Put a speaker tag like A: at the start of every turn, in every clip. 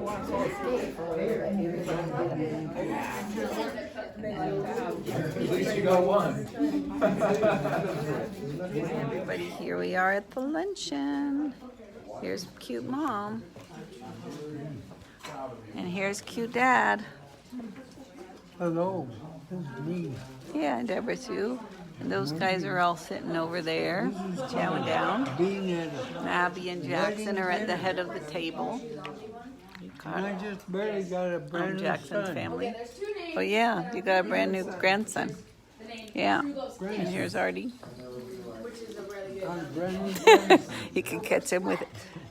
A: At least you got one.
B: Everybody, here we are at the luncheon. Here's cute mom. And here's cute dad.
C: Hello, it's me.
B: Yeah, Deborah too. And those guys are all sitting over there, chowing down.
C: Being at
B: And Abby and Jackson are at the head of the table.
C: and I just barely got a brand new
B: Jackson's
C: son.
B: family. Oh yeah, you got a brand new grandson. Yeah. And here's Artie.
C: Got a brand new son.
B: You can catch him with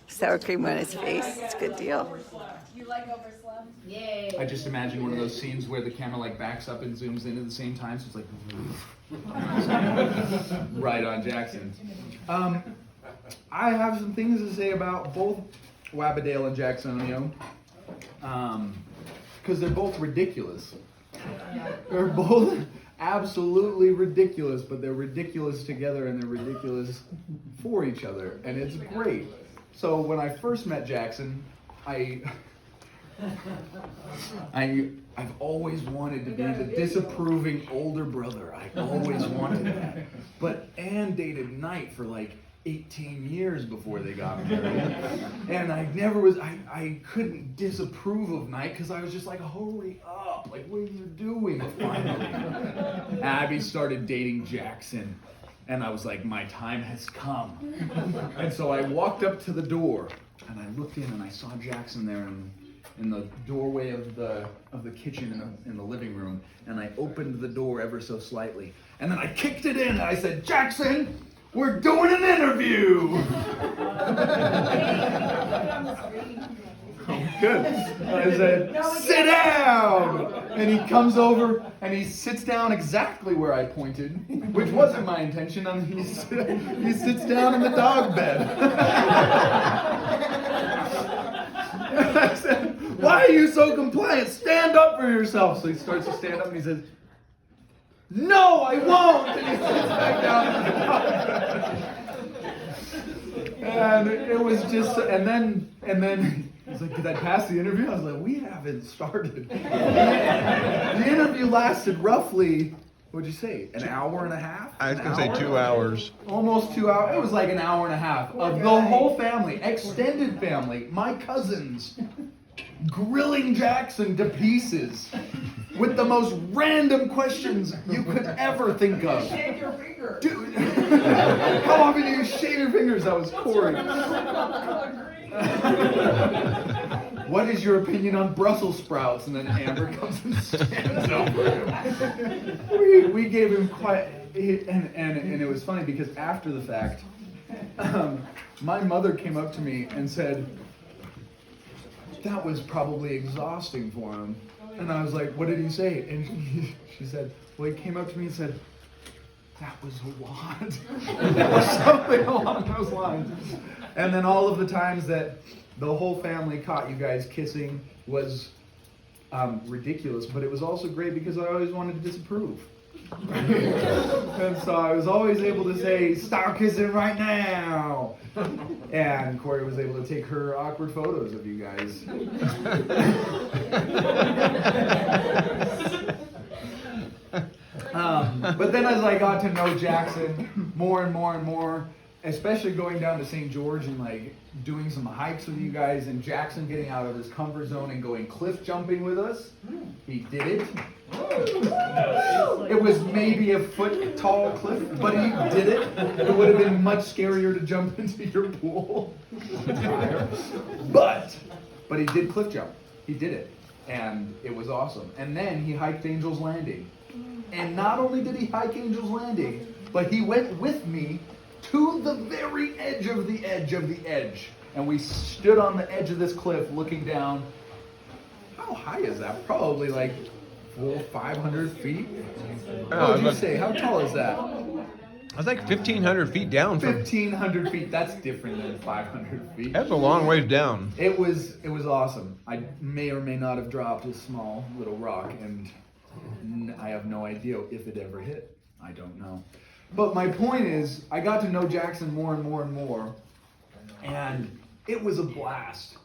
B: sour cream on his face. It's a good deal.
A: I just imagine one of those scenes where the camera like backs up and zooms in at the same time, so it's like right on Jackson. I have some things to say about both Abigail and Jacksonio, because they're both ridiculous. They're both absolutely ridiculous, but they're ridiculous together and they're ridiculous for each other, and it's great. So when I first met Jackson, I've always wanted to be the disapproving older brother. I always wanted that. But Ann dated Knight for like 18 years before they got married. And I couldn't disapprove of Knight because I was just like, hurry up, like what are you doing finally? Abby started dating Jackson. And I was like, my time has come. And so I walked up to the door and I looked in and I saw Jackson there in the doorway of the kitchen in the living room, and I opened the door ever so slightly, and then I kicked it in and I said, Jackson, we're doing an interview. Good. I said, sit down. And he comes over and he sits down exactly where I pointed, which wasn't my intention. And he sits down in the dog bed. I said, why are you so compliant? Stand up for yourself. So he starts to stand up and he says, no, I won't. And he sits back down in the dog bed. And it was just, and then he's like, did I pass the interview? I was like, we haven't started. The interview lasted roughly, what'd you say, an hour and a half?
D: I was going to say 2 hours.
A: Almost 2 hours. It was like an hour and a half of the whole family, extended family, my cousins, grilling Jackson to pieces with the most random questions you could ever think of.
E: Shave your finger.
A: Dude, how often do you shave your fingers? That was Corey. What is your opinion on Brussels sprouts? And then Amber comes and stands over him. We gave him quite, and it was funny because after the fact, my mother came up to me and said, that was probably exhausting for him. And I was like, what did he say? And she said, well, he came up to me and said, that was a lot. Or something along those lines. And then all of the times that the whole family caught you guys kissing was ridiculous, but it was also great because I always wanted to disapprove. And so I was always able to say, stop kissing right now. And Corey was able to take her awkward photos of you guys. But then as I got to know Jackson more and more and more, especially going down to St. George and like doing some hikes with you guys, and Jackson getting out of his comfort zone and going cliff jumping with us, he did it. It was maybe a foot tall cliff, but he did it. It would have been much scarier to jump into your pool. But he did cliff jump. He did it. And it was awesome. And then he hiked Angel's Landing. And not only did he hike Angel's Landing, but he went with me to the very edge of the edge of the edge. And we stood on the edge of this cliff looking down. How high is that? Probably like 500 feet? What would you say? How tall is that?
D: I was like 1,500 feet down.
A: 1,500 feet. That's different than 500 feet.
D: That's a long ways down.
A: It was awesome. I may or may not have dropped a small little rock, and I have no idea if it ever hit. I don't know. But my point is, I got to know Jackson more and more and more, and it was a blast.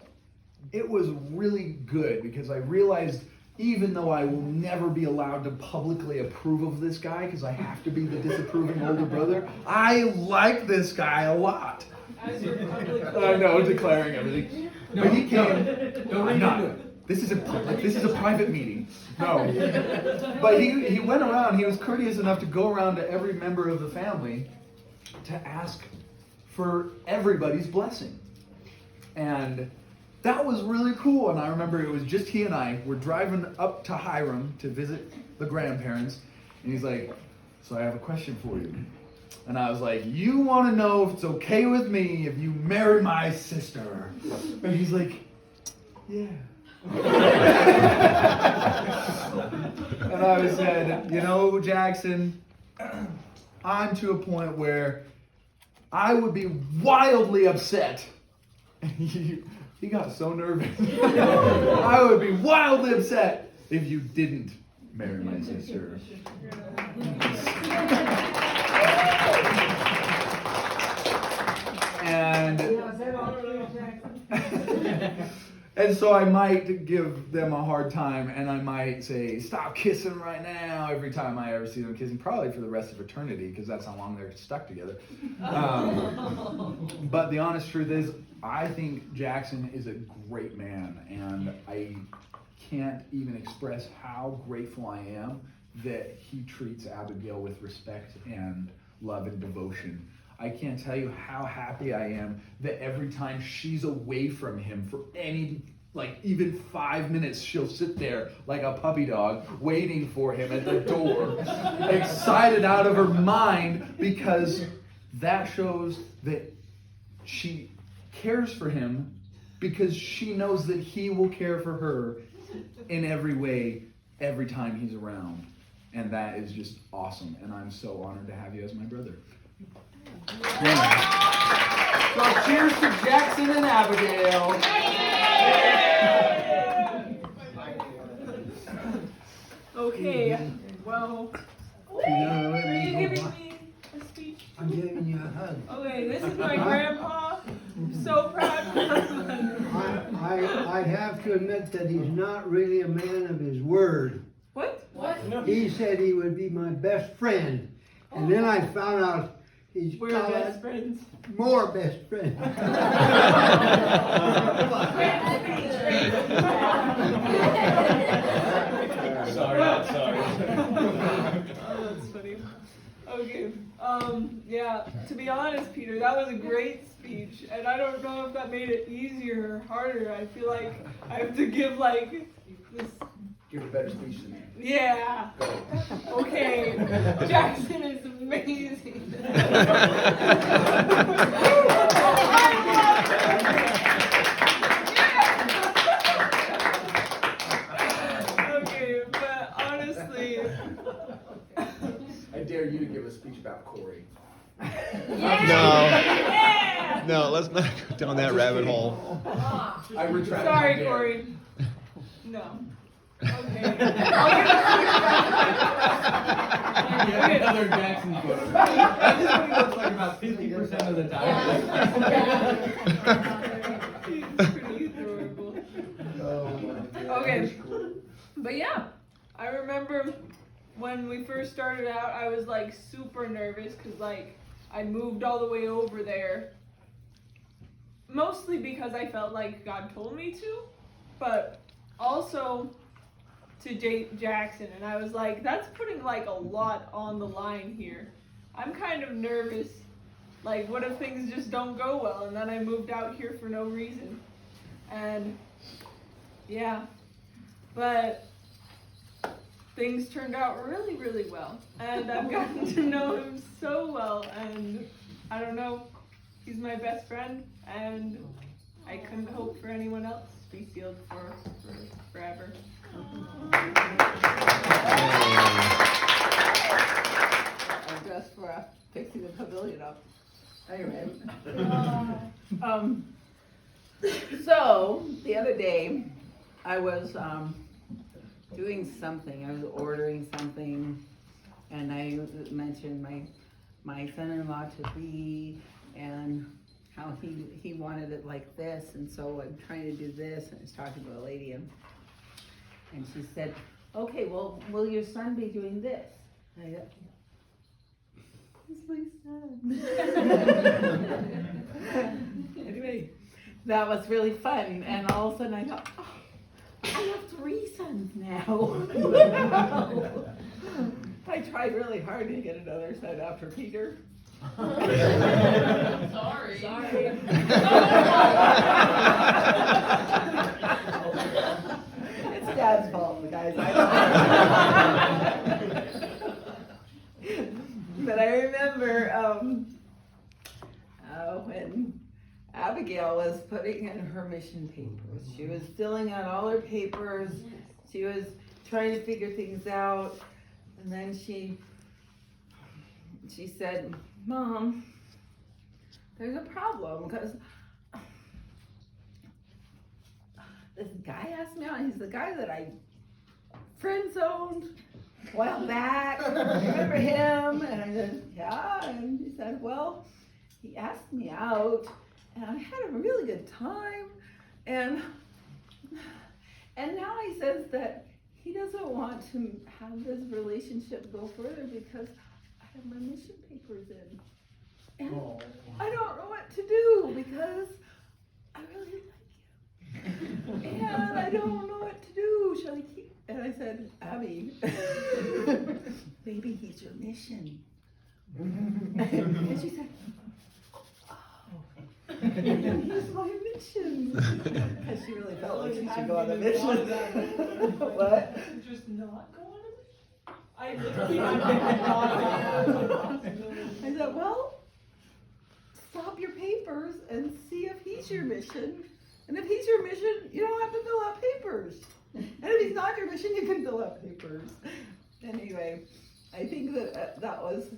A: it was really good because I realized even though I will never be allowed to publicly approve of this guy because I have to be the disapproving older brother, I like this guy a lot.
E: As you're publicly
A: I know, declaring everything. But he came. I'm not. This isn't public. This is a private meeting. No. But he went around. He was courteous enough to go around to every member of the family to ask for everybody's blessing. And that was really cool. And I remember it was just he and I. We're driving up to Hiram to visit the grandparents. And he's like, so I have a question for you. And I was like, you want to know if it's okay with me if you marry my sister? And he's like, yeah. And I said, you know, Jackson, I'm to a point where I would be wildly upset. And he got so nervous. I would be wildly upset if you didn't marry my sister. And so I might give them a hard time, and I might say, stop kissing right now, every time I ever see them kissing, probably for the rest of eternity, because that's how long they're stuck together. But the honest truth is, I think Jackson is a great man, and I can't even express how grateful I am that he treats Abigail with respect and love and devotion. I can't tell you how happy I am that every time she's away from him for any, like even 5 minutes, she'll sit there like a puppy dog waiting for him at the door, excited out of her mind, because that shows that she cares for him because she knows that he will care for her in every way every time he's around. And that is just awesome. And I'm so honored to have you as my brother. So cheers to Jackson and Abigail.
E: Okay, well, are you giving me a speech?
C: I'm giving you a hug.
E: Okay, this is my grandpa. I'm so proud of him.
C: I have to admit that he's not really a man of his word.
E: What?
C: He said he would be my best friend. And then I found out
E: We're best friends.
C: more best friends.
A: Sorry.
E: Oh, that's funny. Okay. Yeah, to be honest, Peter, that was a great speech. And I don't know if that made it easier or harder. I feel like I have to give, like, this.
A: Give a better speech than me.
E: Yeah. Okay. Jackson is amazing. Okay, but honestly.
A: I dare you to give a speech about Corey.
D: No, let's not go down that rabbit hole.
A: I retract.
E: Sorry,
A: my dare.
E: Corey. No. Okay.
F: Another Jackson photo. That is what he looks like about 50% of the time.
E: He's pretty adorable. Okay. But yeah, I remember when we first started out, I was like super nervous because like I moved all the way over there. Mostly because I felt like God told me to, but also to Jackson, and I was like, that's putting like a lot on the line here. I'm kind of nervous, like what if things just don't go well, and then I moved out here for no reason. And yeah, but things turned out really, really well, and I've gotten to know him so well, and I don't know, he's my best friend, and I couldn't hope for anyone else to be sealed for forever.
B: Just for fixing the pavilion up. Anyway. So the other day, I was doing something. I was ordering something, and I mentioned my son-in-law to be, and how he wanted it like this, and so I'm trying to do this, and I was talking to a lady, and she said, okay, well, will your son be doing this? And I go, he's my son. Anyway, that was really fun, and all of a sudden I thought, oh, I have 3 sons now. I tried really hard to get another son after Peter.
E: Sorry.
B: It's Dad's fault, guys. But I remember when Abigail was putting in her mission papers. She was filling out all her papers. She was trying to figure things out. And then she said, Mom, there's a problem because this guy asked me out. He's the guy that I friend-zoned a while back. Remember him? And I said, yeah. And he said, well, he asked me out and I had a really good time. And now he says that he doesn't want to have this relationship go further because I have my mission papers in. And I don't know what to do because I really like you. And I don't know what to do. Shall I keep? And I said, Abby, maybe he's your mission. And she said, here's my mission. Because she really felt like she should go on a mission. What?
E: Just not go on a mission? I literally not
B: I said, well, stop your papers and see if he's your mission. And if he's your mission, you don't have to fill out papers. And if he's not your mission, you can fill out papers. Anyway, I think that was...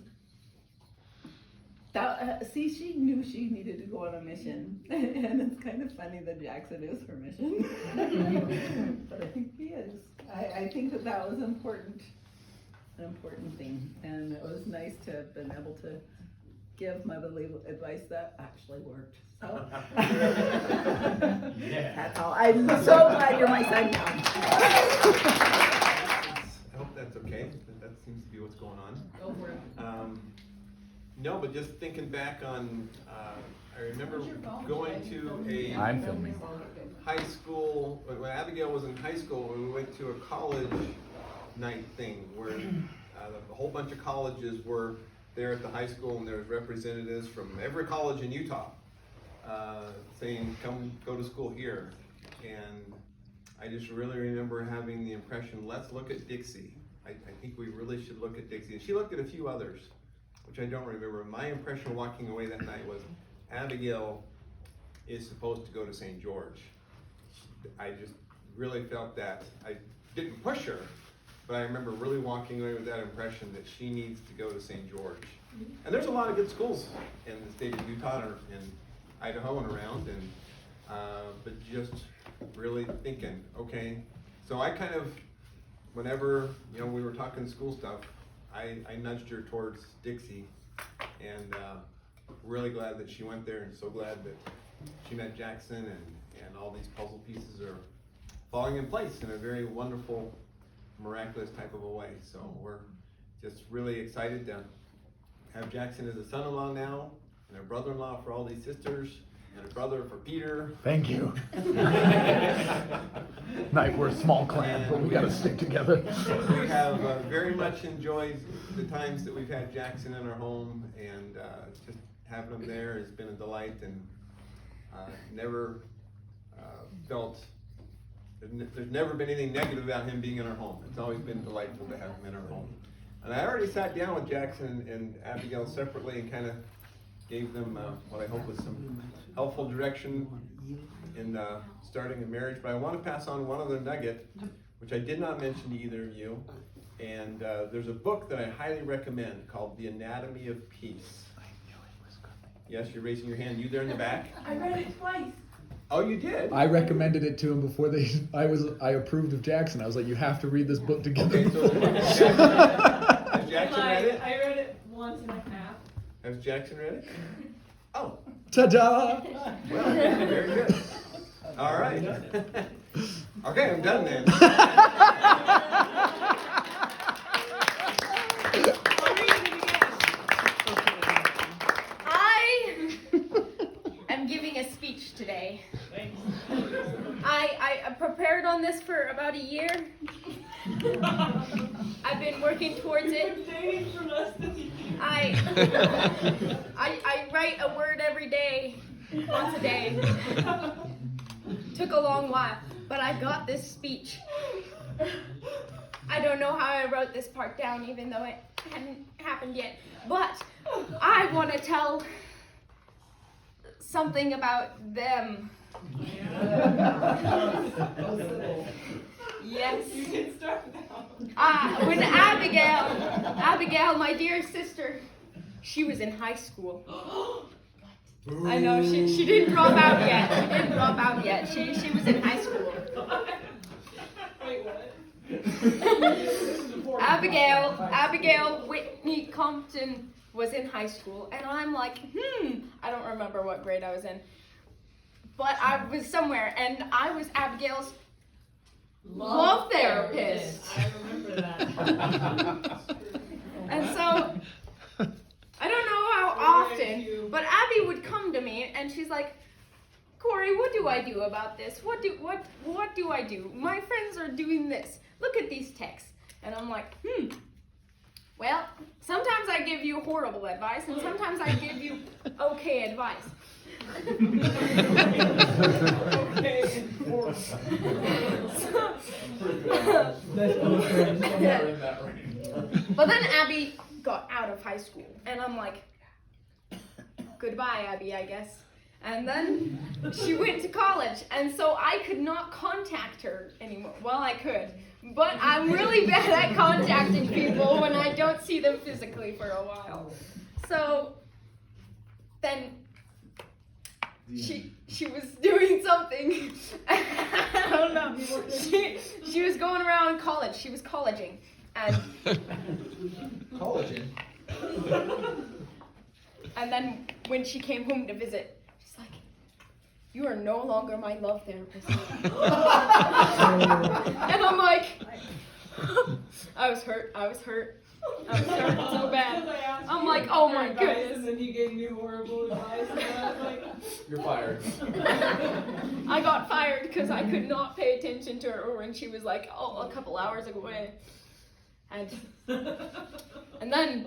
B: see, she knew she needed to go on a mission, and it's kind of funny that Jackson is her mission. But I think he is. I think that was an important thing, and it was nice to have been able to give motherly advice that actually worked. So that's all. I'm so glad you're my son now.
D: I hope that's okay. That seems to be what's going on.
E: Go for it.
D: No, but just thinking back on, I remember going to a
A: I'm filming.
D: high school, when Abigail was in high school, when we went to a college night thing where a whole bunch of colleges were there at the high school, and there was representatives from every college in Utah saying, come go to school here. And I just really remember having the impression, let's look at Dixie. I think we really should look at Dixie. And she looked at a few others, which I don't remember. My impression walking away that night was Abigail is supposed to go to St. George. I just really felt that. I didn't push her, but I remember really walking away with that impression that she needs to go to St. George. And there's a lot of good schools in the state of Utah and Idaho and around, and but just really thinking, okay. So I kind of, whenever we were talking school stuff, I nudged her towards Dixie, and really glad that she went there, and so glad that she met Jackson, and all these puzzle pieces are falling in place in a very wonderful, miraculous type of a way. So we're just really excited to have Jackson as a son-in-law now, and a brother-in-law for all these sisters, and a brother for Peter.
A: Thank you. Night, we're a small clan, but we gotta stick together.
D: We have very much enjoyed the times that we've had Jackson in our home, and just having him there has been a delight, and never felt, there's never been anything negative about him being in our home. It's always been delightful to have him in our home. And I already sat down with Jackson and Abigail separately and kind of gave them what I hope was some helpful direction in starting a marriage. But I want to pass on one other nugget, which I did not mention to either of you. And there's a book that I highly recommend called The Anatomy of Peace. Yes, you're raising your hand. You there in the back?
E: I read it twice.
D: Oh, you did?
A: I recommended it to him before I approved of Jackson. I was like, you have to read this book together.
D: Okay, so has Jackson read it?
E: I read it once and a half.
D: Has Jackson read it? Oh,
A: Ta-da!
D: Well, very good. All right. Okay, I'm done then.
G: I am giving a speech today. I prepared on this for about a year. I've been working towards it. I write a word every day, once a day. Took a long while, but I got this speech. I don't know how I wrote this part down, even though it hadn't happened yet. But I want to tell something about them. Yes.
E: You can start now.
G: When Abigail, my dear sister, she was in high school. I know, she didn't drop out yet. She was in high school.
E: Wait, what?
G: Abigail Whitney Compton was in high school, and I'm like, I don't remember what grade I was in, but I was somewhere, and I was Abigail's love therapist.
E: I remember that.
G: And so, I don't know how often, but Abby would come to me, and she's like, Corey, what do I do about this? What do I do? My friends are doing this. Look at these texts. And I'm like, well, sometimes I give you horrible advice, and sometimes I give you okay advice.
E: Okay.
G: But then Abby got out of high school, and I'm like, goodbye, Abby, I guess. And then she went to college, and so I could not contact her anymore. Well, I could, but I'm really bad at contacting people when I don't see them physically for a while. So then she was doing something. I don't know. She was going around college. She was colleging, and
A: Collagen.
G: and then when she came home to visit, she's like, "You are no longer my love therapist." And I'm like, I was hurt so bad. I'm like, oh my goodness.
E: And then he gave me horrible advice, and I was like,
A: You're fired.
G: I got fired because I could not pay attention to her when she was like, a couple hours away. And then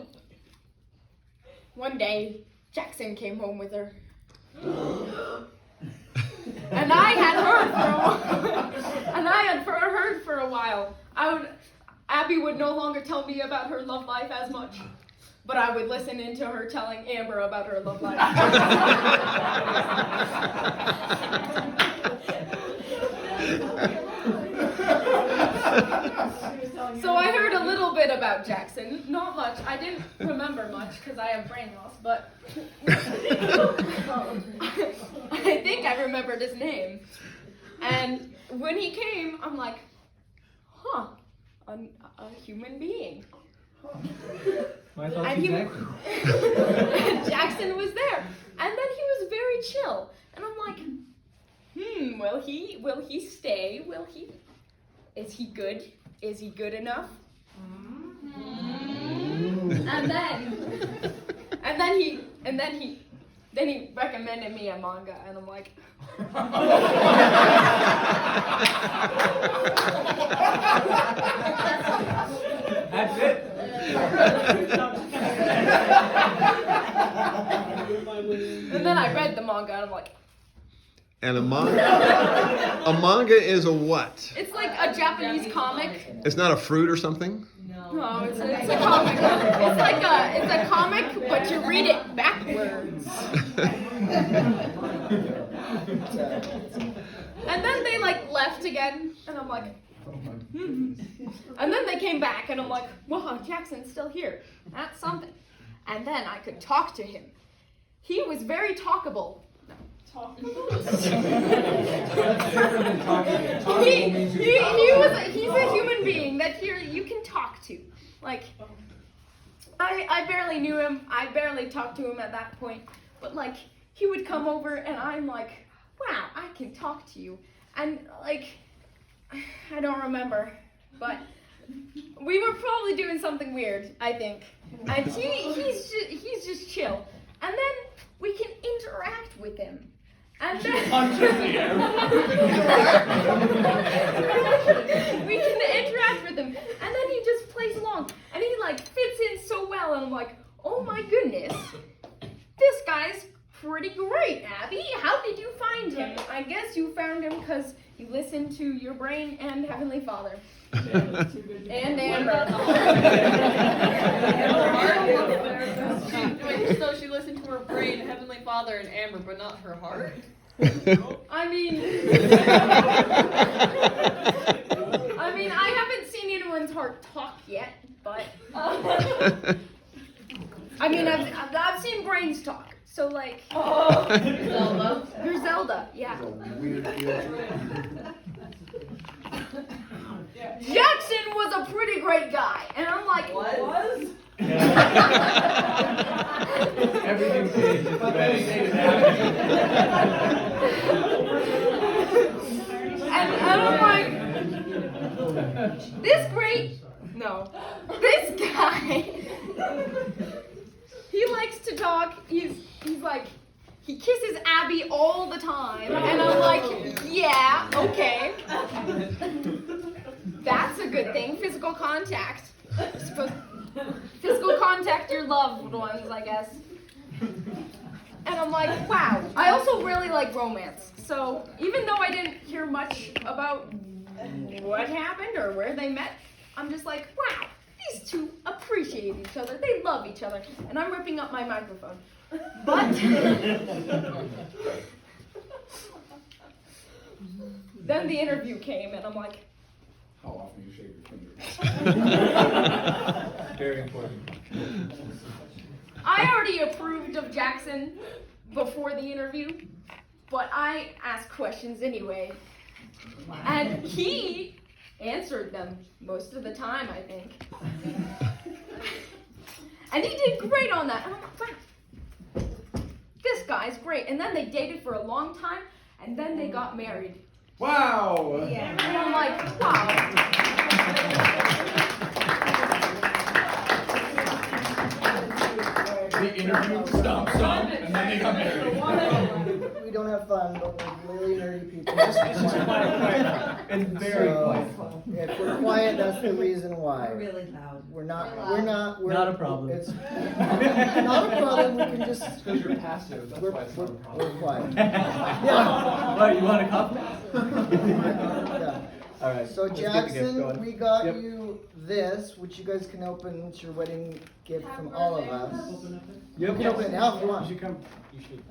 G: one day, Jackson came home with her. And I had heard for a while. Abby would no longer tell me about her love life as much, but I would listen into her telling Amber about her love life. So I heard a little bit about Jackson, not much. I didn't remember much because I have brain loss, but I think I remembered his name. And when he came, I'm like, a human being.
F: I thought
G: And
F: you
G: he,
F: Jackson.
G: Jackson was there, and then he was very chill, and I'm like, will he stay? Is he good? Is he good enough? And then he recommended me a manga, and I'm like,
F: That's it.
G: and then I read the manga, and I'm like,
D: And a manga is a what?
G: it's like a Japanese comic.
D: It's not a fruit or something?
G: No, it's a comic. It's a comic, but you read it backwards. And then they left again, and I'm like, And then they came back, and I'm like, wow, Jackson's still here. That's something. And then I could talk to him. He was very talkable.
A: That's different than talking. Talkable means you talk.
G: He's a human being that you can talk to. Like, I barely knew him. I barely talked to him at that point. But he would come over and I'm like, wow, I can talk to you. And like, I don't remember, but we were probably doing something weird, I think. And he's just chill. And then we can interact with him. And then we can interact with him. And then he just plays along. And he like fits in so well. And I'm like, oh my goodness, this guy's pretty great, Abby. How did you find him? I guess you found him because you listened to your brain and Heavenly Father. And Amber.
E: So she listened to her brain, Heavenly Father, and Amber, but not her heart?
G: I mean, I haven't seen anyone's heart talk yet, but I mean, I've seen brains talk. So like,
E: Zelda.
G: You're Zelda, yeah. Jackson was a pretty great guy, and I'm like,
E: What? Was?
F: Everything changed at the wedding.
G: and I'm like, this guy, he likes to talk. He's like, he kisses Abby all the time, and I'm like, yeah, okay. That's a good thing, physical contact. Physical contact your loved ones, I guess. And I'm like, wow. I also really like romance. So even though I didn't hear much about what happened or where they met, I'm just like, wow, these two appreciate each other. They love each other. And I'm ripping up my microphone. But then the interview came and I'm like,
A: How often you shave your fingers?
F: Very important.
G: I already approved of Jackson before the interview, but I asked questions anyway. And he answered them most of the time, I think. And he did great on that. And I'm like, wow, this guy's great. And then they dated for a long time, and then they got married.
A: Wow!
G: And I'm like, wow.
A: The interview, stomp, and then they got married.
H: We don't have fun, but we're really nerdy people.
F: This is quiet. And very quiet.
H: If we're quiet, that's the reason why.
I: We're really loud.
H: We're not.
F: Not a problem.
H: It's not a problem. We can just.
A: Because you're passive, that's
H: We're,
A: why it's
H: we're,
A: not a problem.
H: we're quiet.
F: Yeah. What, you want a cup?
H: Yeah.
F: All right.
H: So
F: let's get the gift
H: Jackson,
F: going.
H: we got
F: Yep.
H: you this, which you guys can open. It's your wedding gift from all of us.
F: You
H: can open it now if you want.
F: You should come. You should.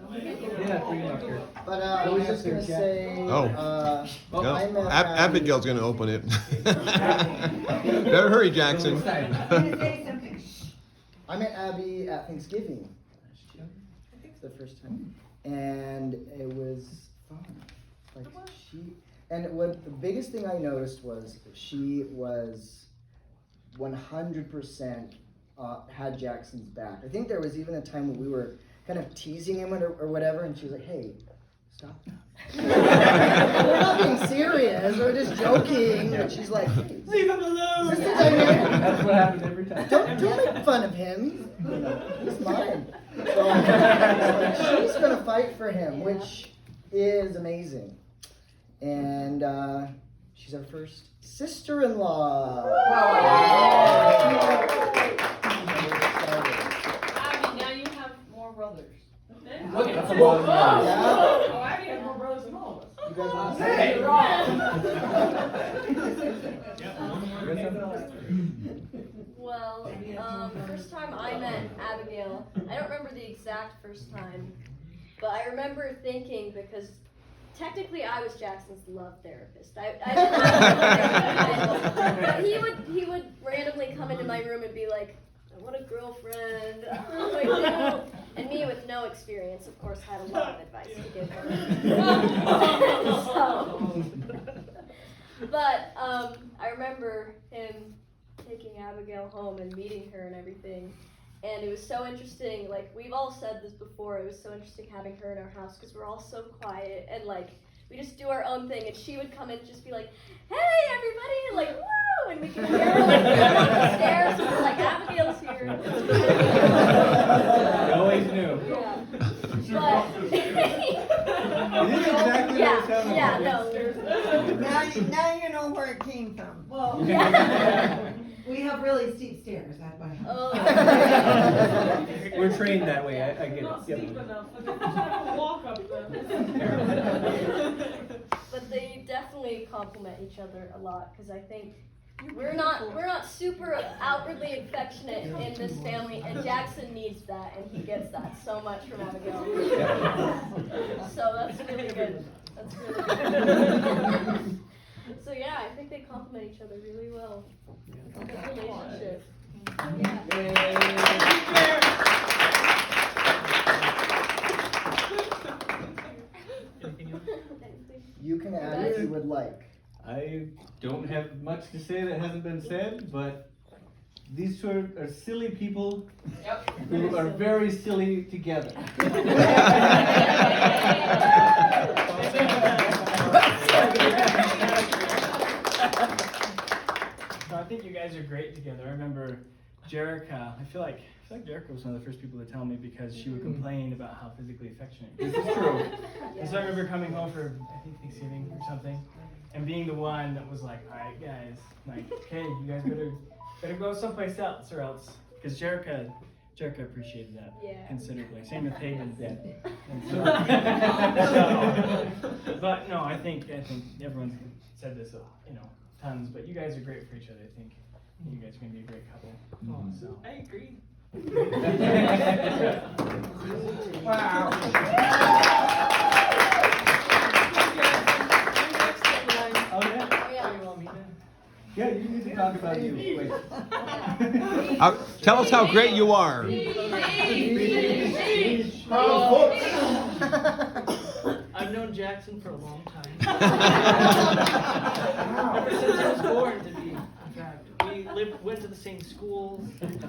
F: Yeah, bring it up here.
H: But I was just gonna say.
J: Oh.
H: I met
J: Abigail's gonna open it. Better hurry, Jackson.
H: I met Abby at Thanksgiving. I think it's the first time. And it was fun. Like and what the biggest thing I noticed was she was 100% had Jackson's back. I think there was even a time when we were kind of teasing him or whatever, and she was like, hey, stop that. We're not being serious, we're just joking. But she's like,
F: Leave him alone.
H: this is the dynamic.
F: That's what happens every time.
H: Don't make fun of him. You know, he's mine. So she's gonna fight for him, which is amazing. And she's our first sister-in-law.
E: Abby, now you have more brothers.
F: That's a lot of noise.
H: Yeah.
E: Oh, Abby has more brothers than all of us.
H: You guys want to
E: Hey,
H: say?
E: you're wrong.
I: Well, the first time I met Abigail, I don't remember the exact first time, but I remember thinking, because technically I was Jackson's love therapist. I but he would randomly come into my room and be like, I want a girlfriend. I'm like, no. And me with no experience, of course, had a lot of advice to give her. But I remember him taking Abigail home and meeting her and everything. And it was so interesting, like, we've all said this before, it was so interesting having her in our house, because we're all so quiet, and, like, we just do our own thing, and she would come in and just be like, hey, everybody, like, woo, and we could hear her, like, run up the stairs, and we're like, Abigail's here.
F: You always knew.
I: Yeah.
D: It is exactly what it sounded
I: Yeah,
D: like.
I: no.
K: Now you know where it came from.
L: Well, we have really steep stairs at my house.
I: Oh.
F: We're trained that way. I get
E: Not
F: it.
E: steep enough. I think I have to walk up them.
I: But they definitely complement each other a lot, because I think we're not super outwardly affectionate in this family, and Jackson needs that, and he gets that so much from Abigail. So that's really good. That's really good. So yeah, I think they complement each other really well. Good relationship.
H: You can add if you would like.
F: I don't have much to say that hasn't been said, but these two are silly people who are very silly together.
M: So I think you guys are great together. I remember Jerica. I feel like Jerica was one of the first people to tell me, because she would complain about how physically affectionate.
F: This is true.
M: And so I remember coming home for, I think, Thanksgiving or something, and being the one that was like, all right, guys, like, okay, you guys better go someplace else, or else, because Jerica appreciated that considerably. Same with Hayden's dad. And so, but no, I think everyone's said this, tons. But you guys are great for each other. I think you guys are gonna be a great couple. So
E: I agree.
F: Wow.
M: Oh yeah.
F: Yeah, you need to talk about you. Wait.
J: Tell us how great you are.
N: I've known Jackson for a long time. Ever since I was born, to be in fact. We went to the same schools. We lived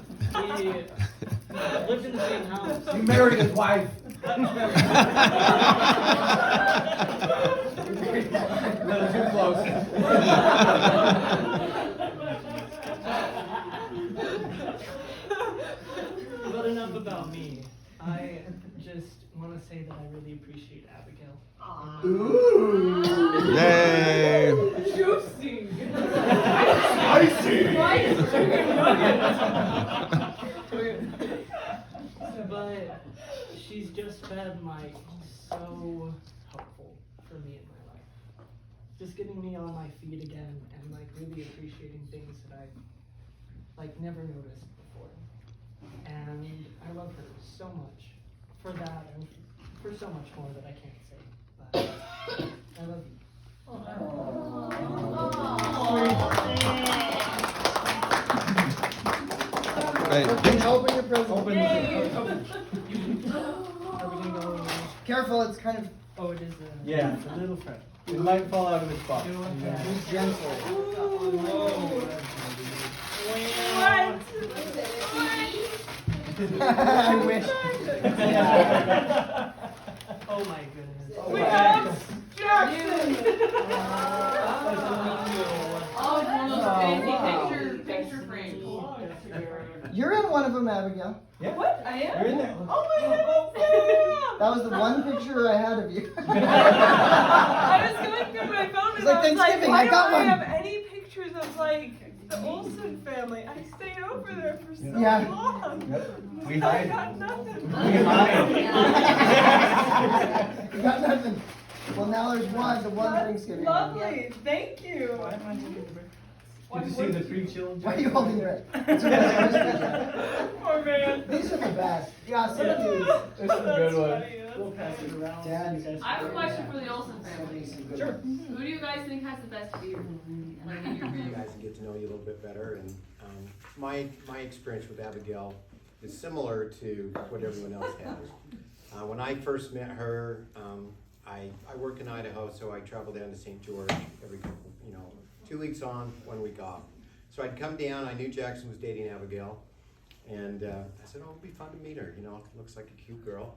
N: in the same house.
A: You married his wife.
F: No, too close.
N: But enough about me. I just want to say that I really appreciate Abigail.
A: Ooh.
J: Yay.
E: Juicy.
N: But she's just been like so helpful for me in my life. Just getting me on my feet again, and like really appreciating things that I like never noticed before. And I love her so much for that, and for so much more that I can't say. But I love you.
J: Hey,
H: Open your present. Careful, it's kind of.
N: Oh, it is
F: Yeah.
N: a little friend.
F: It might fall out of its box.
H: Be gentle. I wish.
N: Oh my goodness.
E: We have Jackson.
L: Oh, it's one of those fancy picture frames.
H: You're in one of them, Abigail.
F: Yeah.
E: What? I am?
F: You're in there.
E: Oh my goodness.
H: That was the one picture I had of you.
E: I was going through my phone and
H: It's like
E: I was like,
H: Thanksgiving,
E: why
H: I got
E: don't I
H: one.
E: have any pictures of like the Olsen family? I stayed over there for so
H: Yeah.
E: long.
F: We
E: I
F: hide.
E: got nothing.
H: You got nothing. Well, now there's one, the one Thanksgiving.
E: Lovely. Thank you.
F: Did you see the 3 children?
H: Why are you holding it? It's okay.
E: Poor man.
H: These are the best. Yeah, some of these.
F: There's some good ones.
N: We'll pass it around.
H: Dad.
L: I have a question for the Olsen family.
H: Sure.
L: Who do you guys think has the best beard? Like in your
O: You
L: family?
O: guys can get to know you a little bit better, and my experience with Abigail is similar to what everyone else has. When I first met her, I work in Idaho, so I travel down to St. George every couple, 2 weeks on, 1 week off. So I'd come down. I knew Jackson was dating Abigail, And I said, oh, it'll be fun to meet her. You know, looks like a cute girl.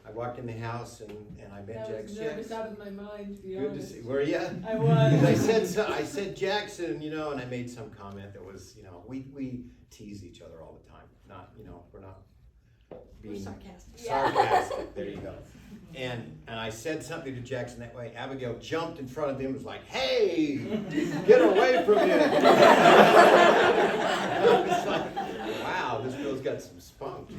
O: I walked in the house and I met Jackson.
E: I was nervous out of my mind, to be
O: Good
E: honest.
O: to see. Were you?
E: I was.
O: I said Jackson, you know, and I made some comment that was, you know, we tease each other all the time. Not, you know, we're not being
L: sarcastic.
O: Sarcastic. There you go. And I said something to Jackson that way. Abigail jumped in front of him and was like, hey, get away from him. I was like, wow, this girl's got some spunk. She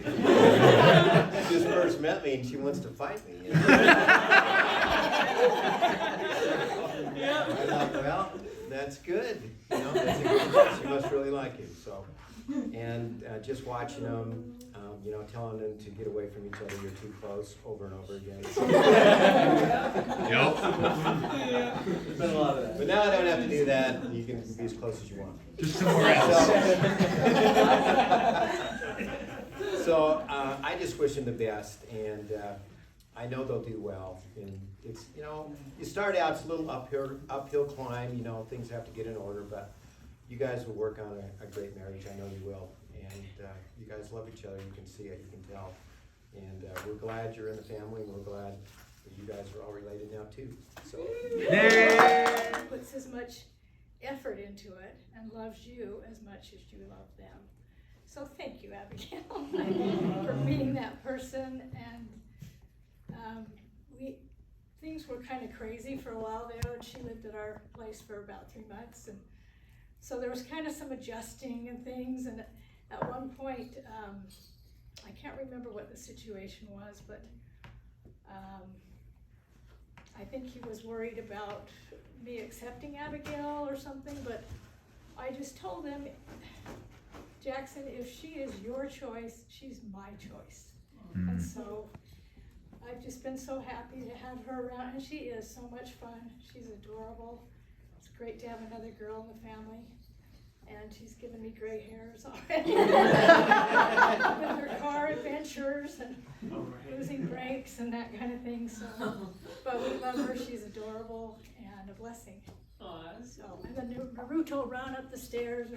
O: just first met me and she wants to fight me. You know? I thought, well, that's good. You know, that's a good, she must really like him. So, and just watching them, you know, telling them to get away from each other, you're too close, over and over again.
J: Yep.
F: There's been a lot of that.
O: But now I don't have to do that. You can be as close as you want.
J: Just somewhere else.
O: So I just wish them the best, and I know they'll do well. And it's, you know, you start out, it's a little uphill climb. You know, things have to get in order, but you guys will work on a great marriage. I know you will. And you guys love each other. You can see it. You can tell. And we're glad you're in the family, and we're glad that you guys are all related now too. So.
P: Puts as much effort into it and loves you as much as you love them. So thank you, Abigail, for being that person. And things were kind of crazy for a while there, and she lived at our place for about 3 months, and so there was kind of some adjusting and things. And at one point, I can't remember what the situation was, but I think he was worried about me accepting Abigail or something, but I just told him, Jackson, if she is your choice, she's my choice. And so I've just been so happy to have her around, and she is so much fun. She's adorable. It's great to have another girl in the family. And she's given me gray hairs already with her car adventures and losing brakes and that kind of thing. So, but we love her. She's adorable and a blessing. So, and the Naruto run up the stairs.